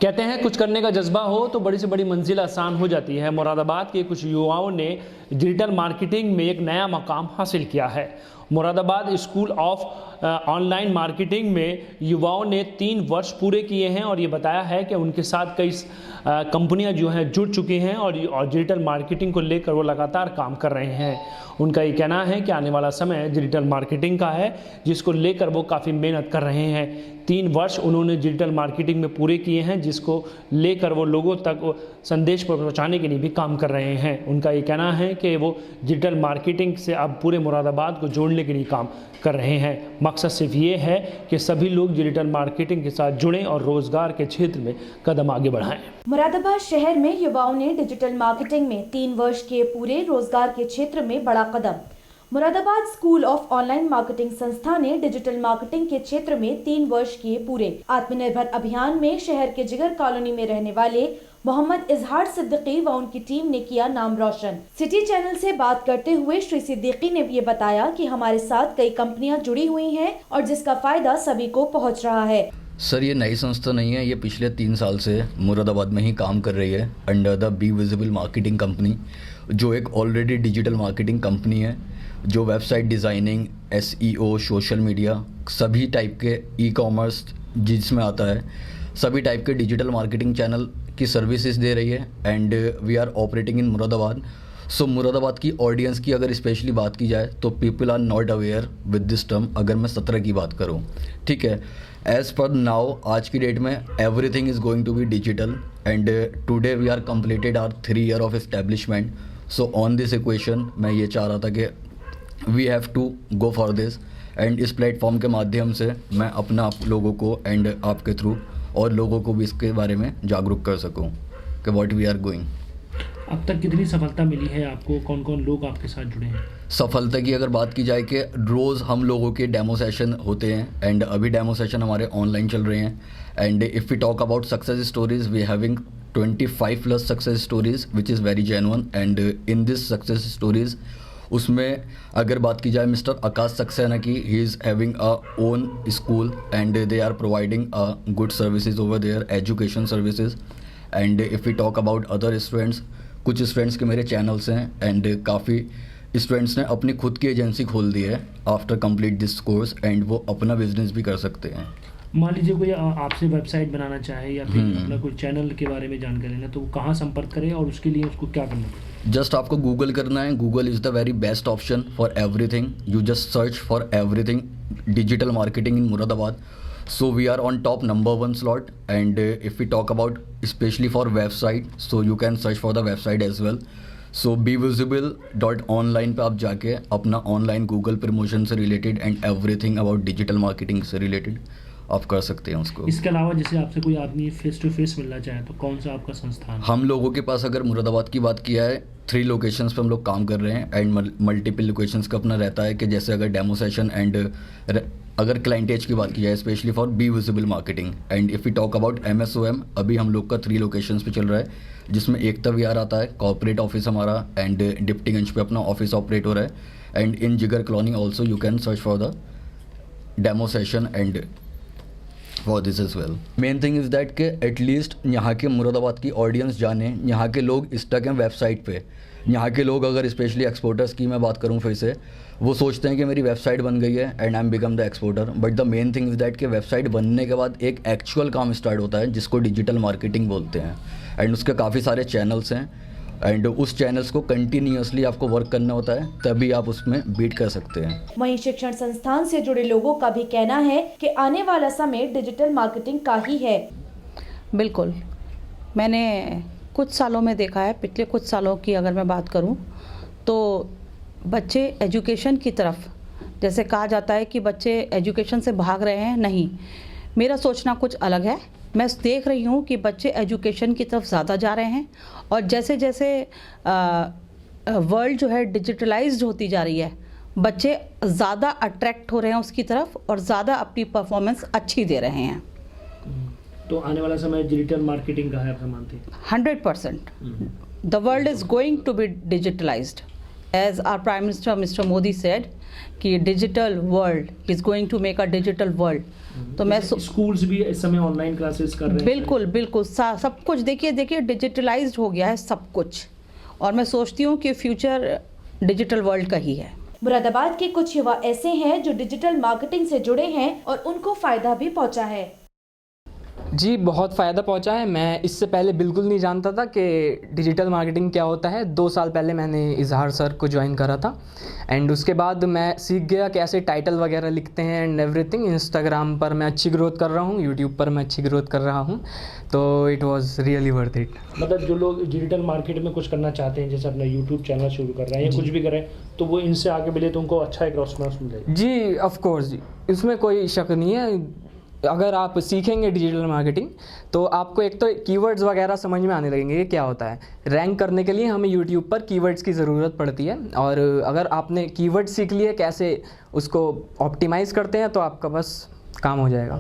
कहते हैं कुछ करने का जज्बा हो तो बड़ी से बड़ी मंजिल आसान हो जाती है। मुरादाबाद के कुछ युवाओं ने डिजिटल मार्केटिंग में एक नया मकाम हासिल किया है। Moradabad school of online marketing में युवाओं ने 3 वर्ष पूरे किए हैं और ये बताया है कि उनके साथ कई कंपनियां जो हैं जुड़ चुकी हैं और डिजिटल मार्केटिंग को लेकर वो लगातार काम कर रहे हैं। उनका ये कहना है कि आने वाला समय डिजिटल मार्केटिंग का है, जिसको लेकर वो काफ़ी मेहनत कर रहे हैं। 3 वर्ष उन्होंने डिजिटल मार्केटिंग में पूरे किए हैं, जिसको लेकर वो लोगों तक संदेश पहुंचाने के लिए भी काम कर रहे हैं। उनका ये कहना है कि वो डिजिटल मार्केटिंग से अब पूरे मुरादाबाद को जोड़ने के लिए काम कर रहे हैं। मकसद सिर्फ ये है कि सभी लोग डिजिटल मार्केटिंग के साथ जुड़ें और रोजगार के क्षेत्र में कदम आगे बढ़ाएं। मुरादाबाद शहर में युवाओं ने डिजिटल मार्केटिंग में 3 वर्ष के पूरे रोजगार के क्षेत्र में बड़ा कदम। Moradabad school of online marketing संस्था ने डिजिटल मार्केटिंग के क्षेत्र में 3 वर्ष किए पूरे। आत्मनिर्भर अभियान में शहर के जिगर कॉलोनी में रहने वाले मोहम्मद इजहार सिद्दीकी व उनकी टीम ने किया नाम रोशन। सिटी चैनल से बात करते हुए श्री सिद्दीकी ने ये बताया कि हमारे साथ कई कंपनियां जुड़ी हुई हैं और जिसका फायदा सभी को पहुंच रहा है। सर, ये नई संस्था नहीं है, ये पिछले 3 साल से मुरादाबाद में ही काम कर रही है under the be visible marketing company, जो एक ऑलरेडी डिजिटल मार्केटिंग कंपनी है जो website designing, SEO, social media, सभी टाइप के ई-कॉमर्स जिसमें आता है, सभी टाइप के डिजिटल मार्केटिंग चैनल की सर्विसेज दे रही है। And we are operating in Moradabad. So Moradabad की ऑडियंस की अगर स्पेशली बात की जाए तो people are not aware with this term. अगर मैं 17 की बात करूँ, ठीक है, एज़ पर नाउ आज की डेट में everything is going to be digital and today we are completed our 3 year of establishment. So on this equation मैं ये चाह रहा था कि we have to go for this and इस प्लेटफॉर्म के माध्यम से मैं अपना आप लोगों को एंड आपके थ्रू और लोगों को भी इसके बारे में जागरूक कर सकूं कि व्हाट वी आर गोइंग। अब तक कितनी सफलता मिली है आपको? कौन कौन लोग आपके साथ जुड़े हैं? सफलता की अगर बात की जाए कि रोज़ हम लोगों के डेमो सेशन होते हैं एंड अभी डेमो सेशन हमारे ऑनलाइन चल रहे हैं। And if we talk about success stories, we having 25+ success stories which is very genuine. And in this success stories उसमें अगर बात की जाए मिस्टर आकाश सक्सेना की, he is having a own school and they are providing a good services over there, education services. And if we talk about other students, कुछ students के मेरे channels हैं एंड काफ़ी स्टूडेंट्स ने अपनी खुद की एजेंसी खोल दी है after complete this course and वो अपना बिजनेस भी कर सकते हैं। मान लीजिए कोई आपसे वेबसाइट बनाना चाहे या फिर अपना कोई चैनल के बारे में जानकारी लेना, तो वो कहाँ संपर्क करें और उसके लिए उसको क्या करना है? जस्ट आपको गूगल करना है। Google is the very best option for everything. You just search for everything digital marketing in Moradabad. So we are on top number 1 slot and if we talk about specially for website, so you can search for the website as well. So bevisible.online पे आप जाके अपना online Google promotion से related and everything about digital marketing से related आप कर सकते हैं उसको। इसके अलावा जैसे आपसे कोई आदमी फेस टू फेस मिलना चाहे तो कौन सा आपका संस्थान है? हम लोगों के पास अगर मुरादाबाद की बात किया है 3 लोकेशंस पे हम लोग काम कर रहे हैं एंड मल्टीपल लोकेशंस का अपना रहता है कि जैसे अगर डेमो सेशन एंड अगर क्लाइंटेज की बात की जाए specially for be visible marketing. And if we talk about MSOM, अभी हम लोग का 3 लोकेशंस पे चल रहा है, जिसमें एकता विहार आता है, कॉर्पोरेट ऑफिस हमारा, एंड डिप्टीगंज पे अपना ऑफिस ऑपरेट हो रहा है। एंड इन जिगर colony also you can search for the demo session and for this is well. Main thing is that कि एटलीस्ट यहाँ के मुरादाबाद की ऑडियंस जाने, यहाँ के लोग स्टक हैं वेबसाइट पे। यहाँ के लोग अगर स्पेशली एक्सपोर्टर्स की मैं बात करूँ फिर से, वो सोचते हैं कि मेरी वेबसाइट बन गई है and I am become the exporter. But the main thing is that कि वेबसाइट बनने के बाद एक एक्चुअल काम स्टार्ट होता है जिसको डिजिटल मार्केटिंग बोलते हैं एंड उसके काफ़ी सारे चैनल्स हैं एंड उस चैनल्स को कंटिन्यूअसली आपको वर्क करना होता है, तभी आप उसमें बीट कर सकते हैं। वहीं शिक्षण संस्थान से जुड़े लोगों का भी कहना है कि आने वाला समय डिजिटल मार्केटिंग का ही है। बिल्कुल, मैंने कुछ सालों में देखा है, पिछले कुछ सालों की अगर मैं बात करूं तो बच्चे एजुकेशन की तरफ, जैसे कहा जाता है कि बच्चे एजुकेशन से भाग रहे हैं, नहीं, मेरा सोचना कुछ अलग है। मैं देख रही हूँ कि बच्चे एजुकेशन की तरफ ज़्यादा जा रहे हैं और जैसे जैसे वर्ल्ड जो है डिजिटलाइज्ड होती जा रही है, बच्चे ज़्यादा अट्रैक्ट हो रहे हैं उसकी तरफ और ज़्यादा अपनी परफॉर्मेंस अच्छी दे रहे हैं। तो आने वाला समय डिजिटल मार्केटिंग का है, आप मानते हैं? 100%. The world is going to be digitalized. As our Prime Minister, Mr. Modi said, कि digital world is going to make a digital world. तो मैं स्कूल्स भी इस समय ऑनलाइन क्लासेस कर रहे हैं। बिल्कुल बिल्कुल सब कुछ देखिए डिजिटलाइज्ड हो गया है सब कुछ, और मैं सोचती हूँ कि फ्यूचर डिजिटल वर्ल्ड का ही है। मुरादाबाद के कुछ युवा ऐसे हैं जो डिजिटल मार्केटिंग से जुड़े हैं और उनको फायदा भी पहुंचा है। जी बहुत फ़ायदा पहुंचा है। मैं इससे पहले बिल्कुल नहीं जानता था कि डिजिटल मार्केटिंग क्या होता है। 2 साल पहले मैंने इजहार सर को ज्वाइन करा था एंड उसके बाद मैं सीख गया कैसे टाइटल वगैरह लिखते हैं एंड एवरीथिंग। इंस्टाग्राम पर मैं अच्छी ग्रोथ कर रहा हूँ, यूट्यूब पर मैं अच्छी ग्रोथ कर रहा हूँ, तो it was really worth it. मतलब जो लोग डिजिटल मार्केट में कुछ करना चाहते हैं, जैसे अपना यूट्यूब चैनल शुरू कर रहे हैं या कुछ भी करें, तो वो इनसे आगे मिले तो उनको अच्छा एक रेस्पॉन्स मिलेगा। जी ऑफ कोर्स जी, इसमें कोई शक नहीं है। अगर आप सीखेंगे डिजिटल मार्केटिंग तो आपको एक तो कीवर्ड्स वगैरह समझ में आने लगेंगे कि क्या होता है। रैंक करने के लिए हमें यूट्यूब पर कीवर्ड्स की ज़रूरत पड़ती है, और अगर आपने कीवर्ड सीख लिए कैसे उसको ऑप्टिमाइज़ करते हैं तो आपका बस काम हो जाएगा।